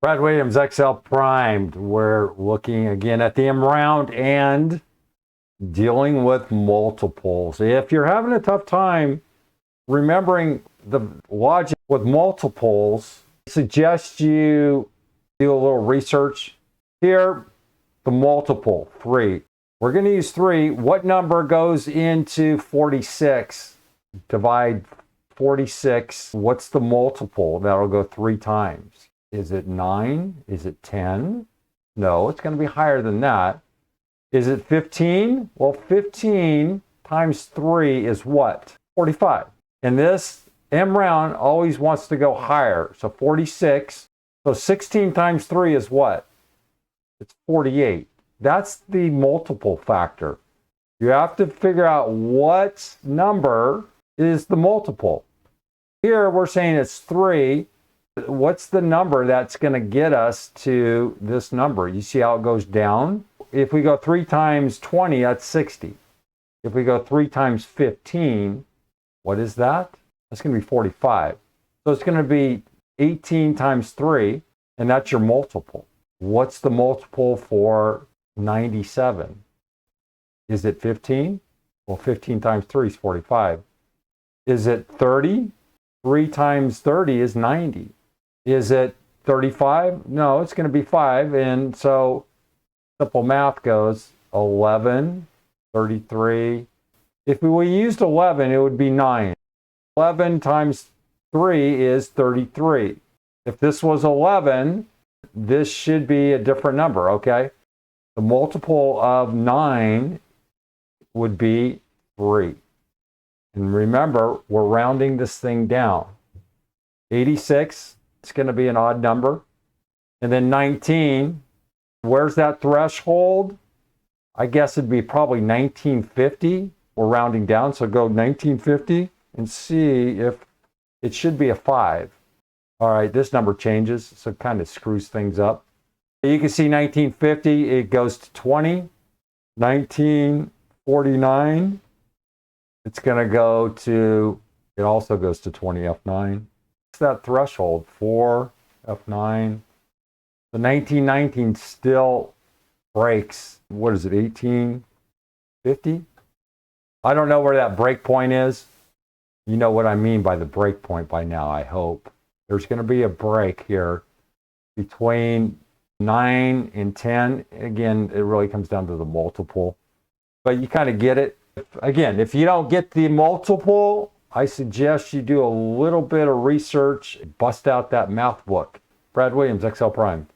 Brad Williams, XL Primed. We're looking again at the MROUND and dealing with multiples. If you're having a tough time remembering the logic with multiples, I suggest you do a little research. Here, the multiple, 3. We're going to use 3. What number goes into 46? Divide 46. What's the multiple that'll go 3 times? Is it 9? Is it 10? No, it's going to be higher than that. Is it 15? Well, 15 times 3 is what? 45. And this MROUND always wants to go higher. So 46. So 16 times 3 is what? It's 48. That's the multiple factor. You have to figure out what number is the multiple. Here we're saying it's 3. What's the number that's going to get us to this number? You see how it goes down? If we go 3 times 20, that's 60. If we go 3 times 15, what is that? That's going to be 45. So it's going to be 18 times 3, and that's your multiple. What's the multiple for 97? Is it 15? Well, 15 times 3 is 45. Is it 30? 3 times 30 is 90. Is it 35? No, it's going to be 5. And so simple math goes 11, 33. If we used 11, it would be 9. 11 times 3 is 33. If this was 11, this should be a different number, okay? The multiple of 9 would be 3. And remember, we're rounding this thing down. 86, it's going to be an odd number. And then 19, where's that threshold? I guess it'd be probably 1950. We're rounding down, so go 1950 and see if it should be a 5. All right, this number changes, so it kind of screws things up. You can see 1950, it goes to 20. 1949, it's going to go to, it also goes to 20 F9. What's that threshold? 4 F9. The 1919 still breaks, what is it, 1850? I don't know where that break point is. You know what I mean by the break point by now, I hope. There's going to be a break here between 9 and 10. Again, it really comes down to the multiple. But you kind of get it. Again, if you don't get the multiple, I suggest you do a little bit of research, bust out that math book. Brad Williams, XL Prime.